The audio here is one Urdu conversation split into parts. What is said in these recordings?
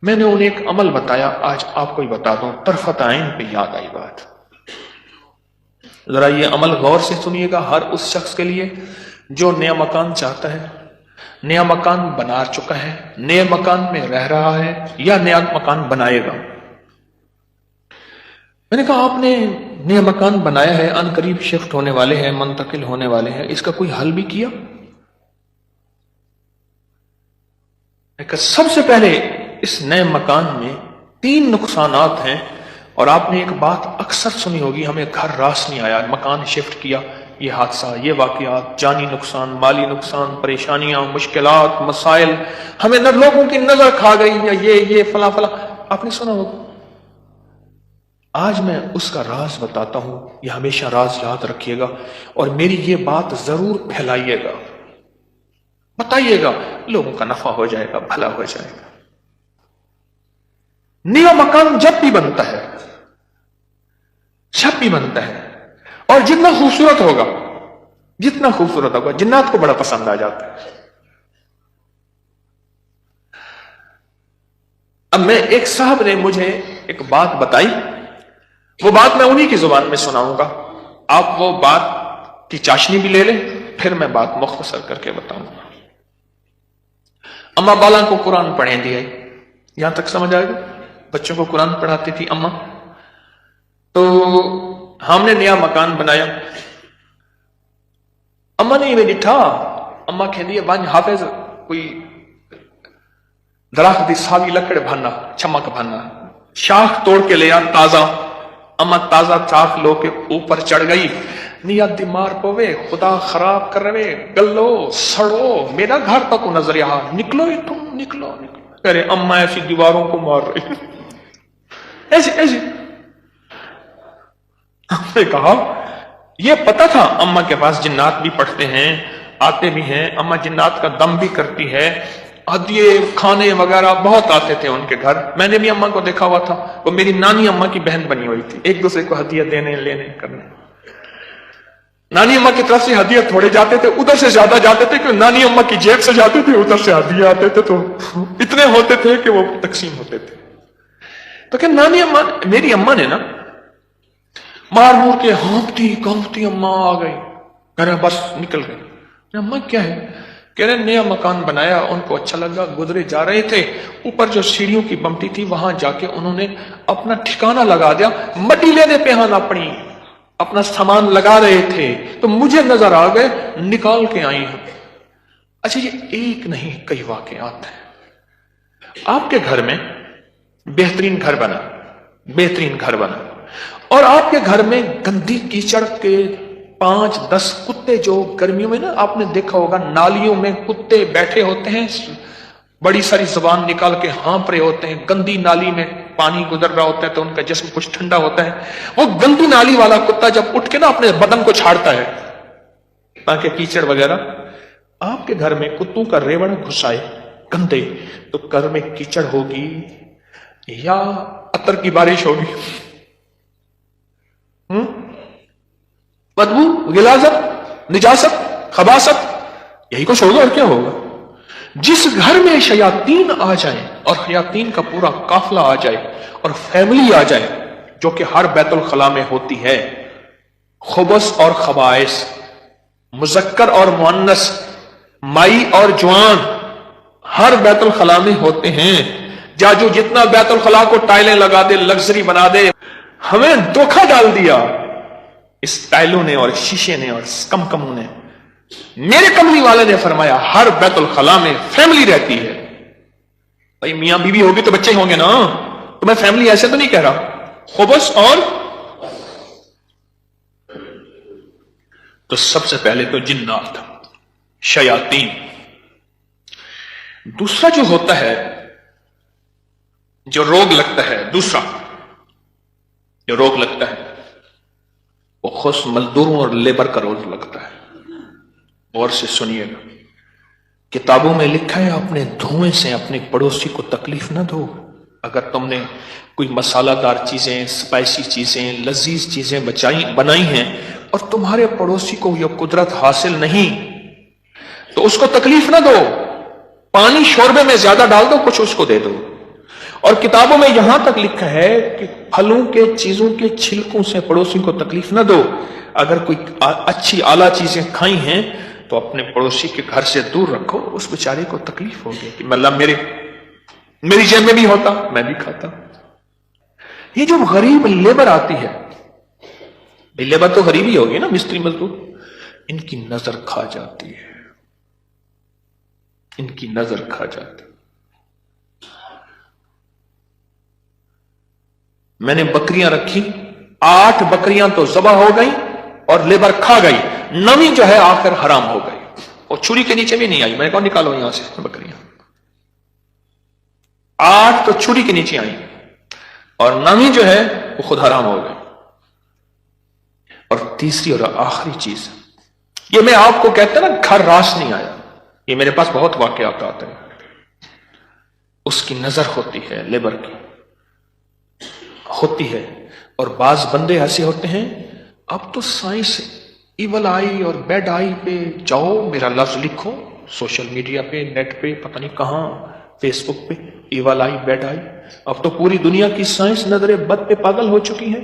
میں نے انہیں ایک عمل بتایا، آج آپ کو ہی بتا دوں، طرفت عین پہ یاد آئی بات۔ ذرا یہ عمل غور سے سنیے گا، ہر اس شخص کے لیے جو نیا مکان چاہتا ہے، نیا مکان بنا چکا ہے، نئے مکان میں رہ رہا ہے یا نیا مکان بنائے گا۔ میں نے کہا آپ نے نیا مکان بنایا ہے، ان قریب شفٹ ہونے والے ہیں، منتقل ہونے والے ہیں، اس کا کوئی حل بھی کیا؟ میں کہا سب سے پہلے اس نئے مکان میں 3 نقصانات ہیں، اور آپ نے ایک بات اکثر سنی ہوگی، ہمیں گھر راس نہیں آیا، مکان شفٹ کیا، یہ حادثہ، یہ واقعات، جانی نقصان، مالی نقصان، پریشانیاں، مشکلات، مسائل، ہمیں نہ لوگوں کی نظر کھا گئی، یا یہ فلاں فلاں، آپ نے سنا ہوگا۔ آج میں اس کا راز بتاتا ہوں، یہ ہمیشہ راز یاد رکھیے گا، اور میری یہ بات ضرور پھیلائیے گا، بتائیے گا، لوگوں کا نفع ہو جائے گا، بھلا ہو جائے گا۔ نیا مکان جب بھی بنتا ہے، جب بھی بنتا ہے، اور جتنا خوبصورت ہوگا، جتنا خوبصورت ہوگا، جنات کو بڑا پسند آ جاتا ہے۔ اب میں ایک صاحب نے مجھے ایک بات بتائی، وہ بات میں انہی کی زبان میں سناؤں گا، آپ وہ بات کی چاشنی بھی لے لیں، پھر میں بات مختصر کر کے بتاؤں گا۔ اماں بالا کو قرآن پڑھیں دیا، یہاں تک سمجھ آئے گا؟ بچوں کو قرآن پڑھاتی تھی اماں۔ تو ہم نے نیا مکان بنایا، اماں نے یہ ڈٹھا، اماں کہندی ہے ون حافظ کوئی درخت دی ساوی لکڑ بھانا، چمک بھانا، شاخ توڑ کے لیا تازہ، اماں تازہ شاخ لو کے اوپر چڑھ گئی، نیت دی مار پوے، خدا خراب کر رہے، گلو سڑو، میرا گھر تک نظر یہاں، نکلو یہ تم، نکلو نکلو، ارے اماں ایسی دیواروں کو مار رہی، ایسی ایسی۔ ہم نے کہا یہ پتا تھا اماں کے پاس جنات بھی پڑھتے ہیں، آتے بھی ہیں، اماں جنات کا دم بھی کرتی ہے، ہدیے کھانے وغیرہ بہت آتے تھے ان کے گھر، میں نے بھی اماں کو دیکھا ہوا تھا، وہ میری نانی اماں کی بہن بنی ہوئی تھی، ایک دوسرے کو ہدیہ دینے لینے کرنے۔ نانی اماں کی طرف سے ہدیہ تھوڑے جاتے تھے، ادھر سے زیادہ جاتے تھے، کہ نانی اماں کی جیب سے جاتے تھے، ادھر سے ہدیہ آتے تھے، تو اتنے ہوتے تھے کہ وہ تقسیم ہوتے تھے۔ تو کہ نانی اماں، میری اماں نے نا مار مور کے ہانپتی کانپتی اماں آ گئی، کہہ رہے بس نکل گئی۔ اماں کیا ہے؟ کہہ رہے نیا مکان بنایا، ان کو اچھا لگا، گزرے جا رہے تھے، اوپر جو سیڑھیوں کی بمٹی تھی وہاں جا کے انہوں نے اپنا ٹھکانہ لگا دیا، مٹی لینے پہ ہاں اپنا سامان لگا رہے تھے، تو مجھے نظر آ گئے، نکال کے آئی ہیں۔ اچھا یہ ایک نہیں کئی واقعات ہیں۔ آپ کے گھر میں بہترین گھر بنا، بہترین گھر بنا، اور آپ کے گھر میں گندی کیچڑ کے 5-10 کتے، جو گرمیوں میں نا آپ نے دیکھا ہوگا نالیوں میں کتے بیٹھے ہوتے ہیں، بڑی ساری زبان نکال کے ہانپ رہے ہوتے ہیں، گندی نالی میں پانی گزر رہا ہوتا ہے تو ان کا جسم کچھ ٹھنڈا ہوتا ہے، وہ گندی نالی والا کتا جب اٹھ کے نا اپنے بدن کو چھاڑتا ہے تاکہ کیچڑ وغیرہ، آپ کے گھر میں کتوں کا ریوڑ گھسائے گندے، تو گھر میں کیچڑ ہوگی یا عطر کی بارش ہوگی؟ بدبو، غلاظت، نجاست، خباثت، یہی کچھ ہوگا، اور کیا ہوگا؟ جس گھر میں شیاطین آ جائیں اور شیاطین کا پورا قافلہ آ جائے اور فیملی آ جائے، جو کہ ہر بیت الخلاء میں ہوتی ہے، خبث اور خبائث، مذکر اور مؤنث، مائی اور جوان، ہر بیت الخلاء میں ہوتے ہیں۔ جاجو جتنا بیت الخلاء کو ٹائلیں لگا دے، لگژری بنا دے، ہمیں دھوکہ ڈال دیا اس ٹائلوں نے اور شیشے نے اور کمکموں نے۔ میرے کملی والے نے فرمایا ہر بیت الخلاء میں فیملی رہتی ہے۔ بھائی میاں بیوی ہوگی تو بچے ہوں گے نا، تو میں فیملی ایسے تو نہیں کہہ رہا، خبث اور تو سب سے پہلے تو جنات، شیاطین۔ دوسرا جو ہوتا ہے، جو روگ لگتا ہے، دوسرا جو روگ لگتا ہے وہ خصوص مزدوروں اور لیبر کا روگ لگتا ہے۔ غور سے سنیے گا، کتابوں میں لکھا ہے اپنے دھوئیں سے اپنے پڑوسی کو تکلیف نہ دو۔ اگر تم نے کوئی مسالہ دار چیزیں، سپائسی چیزیں، لذیذ چیزیں بنائی ہیں اور تمہارے پڑوسی کو یہ قدرت حاصل نہیں، تو اس کو تکلیف نہ دو، پانی شوربے میں زیادہ ڈال دو، کچھ اس کو دے دو۔ اور کتابوں میں یہاں تک لکھا ہے کہ پھلوں کے چیزوں کے چھلکوں سے پڑوسی کو تکلیف نہ دو. اگر کوئی اچھی اعلیٰ چیزیں کھائی ہیں تو اپنے پڑوسی کے گھر سے دور رکھو. اس بیچارے کو تکلیف ہوگی کہ اللہ میری جیب میں بھی ہوتا میں بھی کھاتا. یہ جو غریب لیبر آتی ہے، لیبر تو غریب ہی ہوگی نا، مستری مزدور، ان کی نظر کھا جاتی ہے، ان کی نظر کھا جاتی ہے. میں نے بکریاں رکھی، 8 بکریاں تو ذبح ہو گئی اور لیبر کھا گئی، 9ویں جو ہے آخر حرام ہو گئی اور چھری کے نیچے بھی نہیں آئی. میں نے کہا نکالو یہاں سے بکریاں. 8 تو چھری کے نیچے آئی اور 9ویں جو ہے وہ خود حرام ہو گئی. اور تیسری اور آخری چیز، یہ میں آپ کو کہتا نا گھر راس نہیں آیا، یہ میرے پاس بہت واقعات آتے ہیں. اس کی نظر ہوتی ہے، لیبر کی ہوتی ہے. اور بعض بندے ایسے ہوتے ہیں، اب تو سائنس ایول آئی اور بیڈ آئی پہ جاؤ، میرا لفظ لکھو سوشل میڈیا پہ، نیٹ پہ، پتہ نہیں کہاں، فیس بک پہ، ایول آئی بیڈ آئی. اب تو پوری دنیا کی سائنس نظر بد پہ پاگل ہو چکی ہے.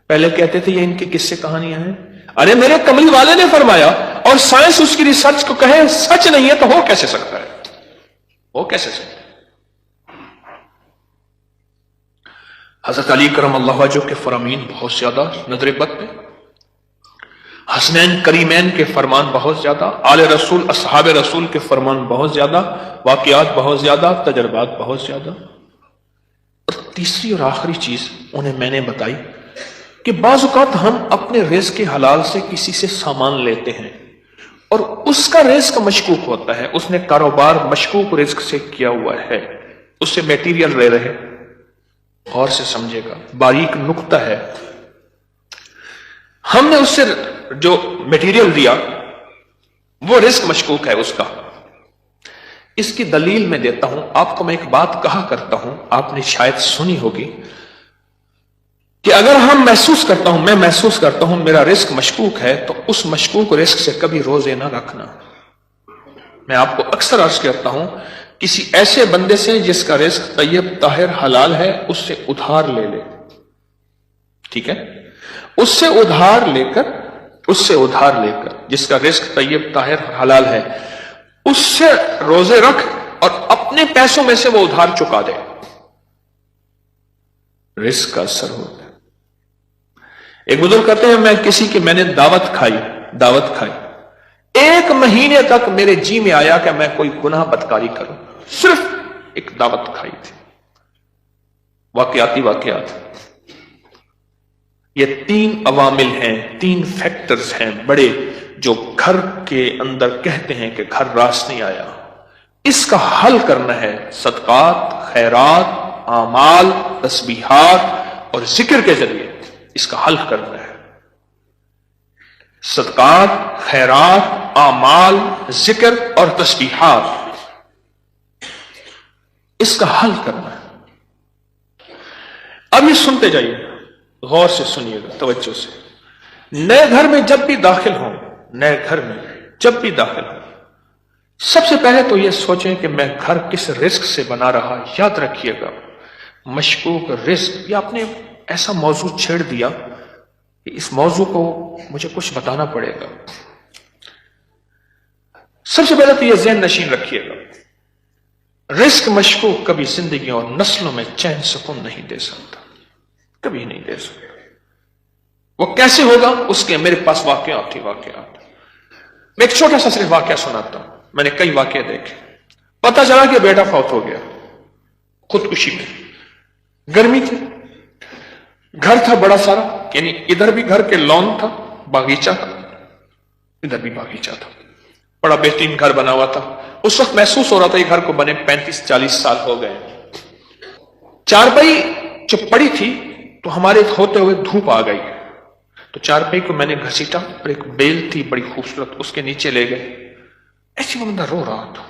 پہلے کہتے تھے یہ ان کے قصے کہانیاں ہیں. ارے میرے کملی والے نے فرمایا، اور سائنس اس کی ریسرچ کو کہے سچ نہیں ہے تو ہو کیسے سکتا ہے؟ ہو کیسے سکتا ہے؟ حضرت علی کرم اللہ وجہ کے فرامین بہت زیادہ نظر بد پہ، حسنین کریمین کے فرمان بہت زیادہ، آل رسول اصحاب رسول کے فرمان بہت زیادہ، واقعات بہت زیادہ، تجربات بہت زیادہ. اور تیسری اور آخری چیز انہیں میں نے بتائی کہ بعض اوقات ہم اپنے رزق کے حلال سے کسی سے سامان لیتے ہیں اور اس کا رزق مشکوک ہوتا ہے، اس نے کاروبار مشکوک رزق سے کیا ہوا ہے، اس سے میٹیریل لے رہے. غور سے سمجھے گا، باریک نقطہ ہے. ہم نے اس سے جو میٹیریل دیا وہ رزق مشکوک ہے اس کا. اس کی دلیل میں دیتا ہوں آپ کو. میں ایک بات کہا کرتا ہوں، آپ نے شاید سنی ہوگی کہ اگر میں محسوس کرتا ہوں میرا رزق مشکوک ہے تو اس مشکوک رزق سے کبھی روزے نہ رکھنا. میں آپ کو اکثر عرض کرتا ہوں کسی ایسے بندے سے جس کا رزق طیب طاہر حلال ہے اس سے ادھار لے لے. ٹھیک ہے؟ اس سے ادھار لے کر جس کا رزق طیب طاہر حلال ہے اس سے روزے رکھ اور اپنے پیسوں میں سے وہ ادھار چکا دے. رزق کا اثر ہوتا ہے. ایک بزرگ کہتے ہیں میں نے دعوت کھائی 1 مہینے تک میرے جی میں آیا کہ میں کوئی گناہ بدکاری کروں، صرف ایک دعوت کھائی تھی. واقعات. یہ 3 عوامل ہیں، 3 فیکٹرز ہیں بڑے جو گھر کے اندر کہتے ہیں کہ گھر راس نہیں آیا. اس کا حل کرنا ہے صدقات، خیرات، اعمال، تسبیحات اور ذکر کے ذریعے. اس کا حل کرنا ہے صدقات، خیرات، اعمال، ذکر اور تسبیحات. اس کا حل کرنا ہے. اب یہ سنتے جائیے، غور سے سنیے گا، توجہ سے. نئے گھر میں جب بھی داخل ہوں سب سے پہلے تو یہ سوچیں کہ میں گھر کس رزق سے بنا رہا. یاد رکھیے گا، مشکوک رزق، یا آپ نے ایسا موضوع چھیڑ دیا کہ اس موضوع کو مجھے کچھ بتانا پڑے گا. سب سے پہلے تو یہ ذہن نشین رکھیے گا، رزق مشکوک کبھی زندگی اور نسلوں میں چین سکون نہیں دے سکتا، کبھی نہیں دے سکتا. وہ کیسے ہوگا؟ اس کے میرے پاس واقعات. میں ایک چھوٹا سا صرف واقعہ سناتا ہوں. میں نے کئی واقعے دیکھے. پتا چلا کہ بیٹا فوت ہو گیا خودکشی میں. گرمی تھی، گھر تھا بڑا سارا، یعنی ادھر بھی گھر کے لان تھا، باغیچہ تھا، ادھر بھی باغیچہ تھا. بڑا بہترین گھر بنا ہوا تھا. اس وقت محسوس ہو رہا تھا یہ گھر کو بنے 35-40 سال ہو گئے. چارپائی جو پڑی تھی تو ہمارے ہوتے ہوئے دھوپ آ گئی، تو چارپائی کو میں نے گھسیٹا اور ایک بیل تھی بڑی خوبصورت، اس کے نیچے لے گئے. ایسی وہ بندہ رو رہا تھا.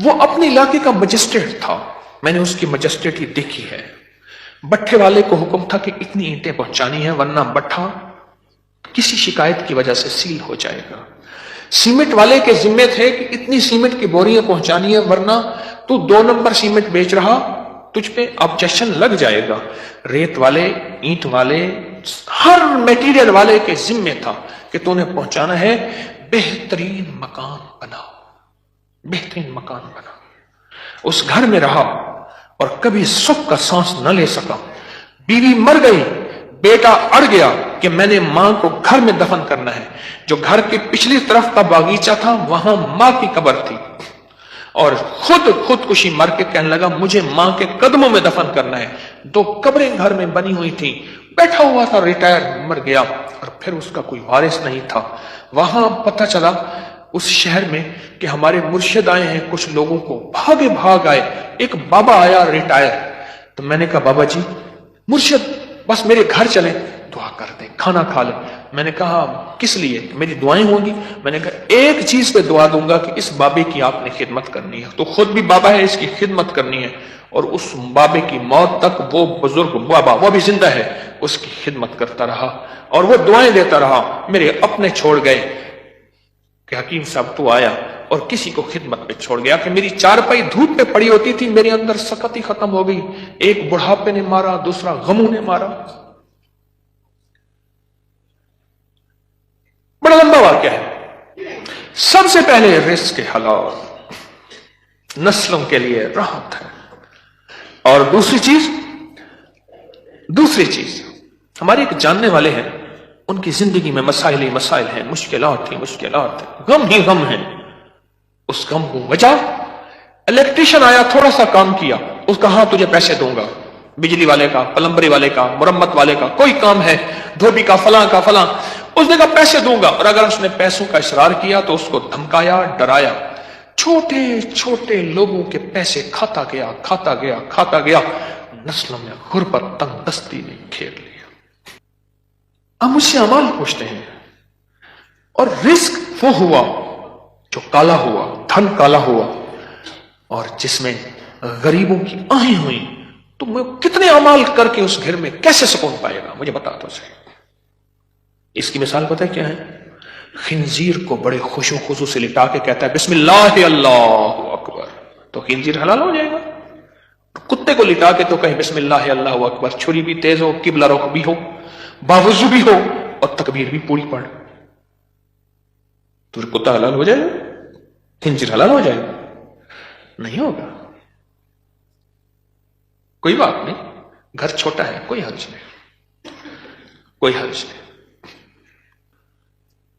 وہ اپنے علاقے کا مجسٹریٹ تھا، میں نے اس کی مجسٹریٹی دیکھی ہے. بٹھے والے کو حکم تھا کہ اتنی اینٹیں پہنچانی ہیں ورنہ بٹھا کسی شکایت کی وجہ سے سیل ہو جائے گا. سیمنٹ والے کے ذمے تھے کہ اتنی سیمنٹ کی بوریاں پہنچانی ہے ورنہ تو 2 نمبر سیمنٹ بیچ رہا تجھ پہ آبجیکشن لگ جائے گا. ریت والے، اینٹ والے، ہر میٹیریل والے کے ذمے تھا کہ تو نے پہنچانا ہے بہترین مکان بناؤ، بہترین مکان بنا. اس گھر میں رہا اور کبھی سکھ کا سانس نہ لے سکا. بیوی مر گئی، بیٹا اڑ گیا کہ میں نے ماں کو گھر میں دفن کرنا ہے. جو گھر کی پچھلی طرف کا باغیچہ تھا وہاں ماں کی قبر تھی، اور خودکشی مر کے کہنے لگا مجھے ماں کے قدموں میں دفن کرنا ہے. 2 قبریں گھر میں بنی ہوئی تھی. بیٹھا ہوا تھا، ریٹائر، مر گیا، اور پھر اس کا کوئی وارث نہیں تھا. وہاں پتہ چلا اس شہر میں کہ ہمارے مرشد آئے ہیں. کچھ لوگوں کو بھاگے بھاگ آئے. ایک بابا آیا ریٹائر. تو میں نے کہا بابا جی، مرشد بس میرے گھر چلیں، دعا کر دیں، کھانا کھا لیں. میں نے کہا کس لیے؟ میری دعائیں ہوں گی. میں نے کہا ایک چیز پہ دعا دوں گا کہ اس بابے کی آپ نے خدمت کرنی ہے. تو خود بھی بابا ہے، اس کی خدمت کرنی ہے، اور اس بابے کی موت تک وہ بزرگ بابا، وہ بھی زندہ ہے، اس کی خدمت کرتا رہا اور وہ دعائیں دیتا رہا. میرے اپنے چھوڑ گئے کہ حکیم صاحب تو آیا اور کسی کو خدمت پہ چھوڑ گیا کہ میری چارپائی دھوپ پہ پڑی ہوتی تھی، میرے اندر سختی ختم ہو گئی. ایک بڑھاپے نے مارا، دوسرا غموں نے مارا. بڑا لمبا واقعہ ہے. سب سے پہلے رزق کے حلال، نسلوں کے لیے راحت ہے. اور دوسری چیز ہمارے ایک جاننے والے ہیں، ان کی زندگی میں مسائل ہی مسائل ہیں، مشکلات ہیں، غم ہی غم ہیں. اس غم کو وجہ، الیکٹریشین آیا، تھوڑا سا کام کیا، اس کا ہاں تجھے پیسے دوں گا. بجلی والے کا، پلمبری والے کا، مرمت والے کا، کوئی کام ہے، دھوبی کا، فلاں کا فلاں، اس نے کہا پیسے دوں گا. اور اگر اس نے پیسوں کا اصرار کیا تو اس کو دھمکایا، ڈرایا. چھوٹے چھوٹے لوگوں کے پیسے کھاتا گیا. نسلوں میں غربت، تنگ دستی نے گھیر لیا. ہم مجھ سے اعمال پوچھتے ہیں، اور رزق وہ ہوا جو کالا ہوا، دھن کالا ہوا، اور جس میں غریبوں کی آہیں ہوئی. تو میں کتنے اعمال کر کے اس گھر میں کیسے سکون پائے گا؟ مجھے بتا دو صحیح. اس کی مثال پتہ ہے کیا ہے؟ خنزیر کو بڑے خوش و خضوع سے لٹا کے کہتا ہے بسم اللہ اللہ اکبر، تو خنزیر حلال ہو جائے گا. کتے کو لٹا کے تو کہیں بسم اللہ اللہ اکبر، چھری بھی تیز ہو، قبلہ رخ بھی ہو، باوضو بھی ہو، اور تکبیر بھی پوری پڑھ، تو کتا حلال ہو جائے گا؟ خنزیر حلال ہو جائے گا؟ نہیں ہوگا. کوئی بات نہیں، گھر چھوٹا ہے، کوئی حرج نہیں.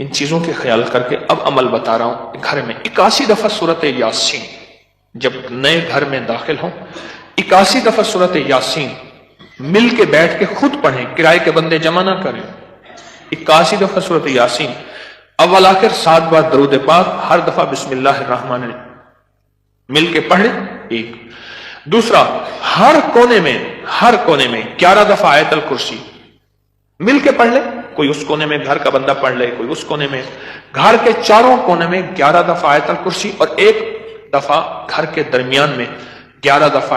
ان چیزوں کے خیال کر کے اب عمل بتا رہا ہوں. گھر میں 81 دفعہ سورت یاسین، جب نئے گھر میں داخل ہوں 81 دفعہ سورت یاسین مل کے بیٹھ کے خود پڑھیں، کرائے کے بندے جمع نہ کریں. 81 دفعہ سورت یاسین، اول آخر 7 بار درود پاک، ہر دفعہ بسم اللہ الرحمن الرحیم مل کے پڑھ لیں. ایک. دوسرا، ہر کونے میں 11 دفعہ آیت الکرسی مل کے پڑھ لیں. کوئی اس کونے میں گھر کا بندہ پڑھ لے، کوئی اس کونے میں. گھر کے چاروں کونے میں 11 دفعہ آیت الکرسی، اور 1 دفعہ گھر کے درمیان میں 11 دفعہ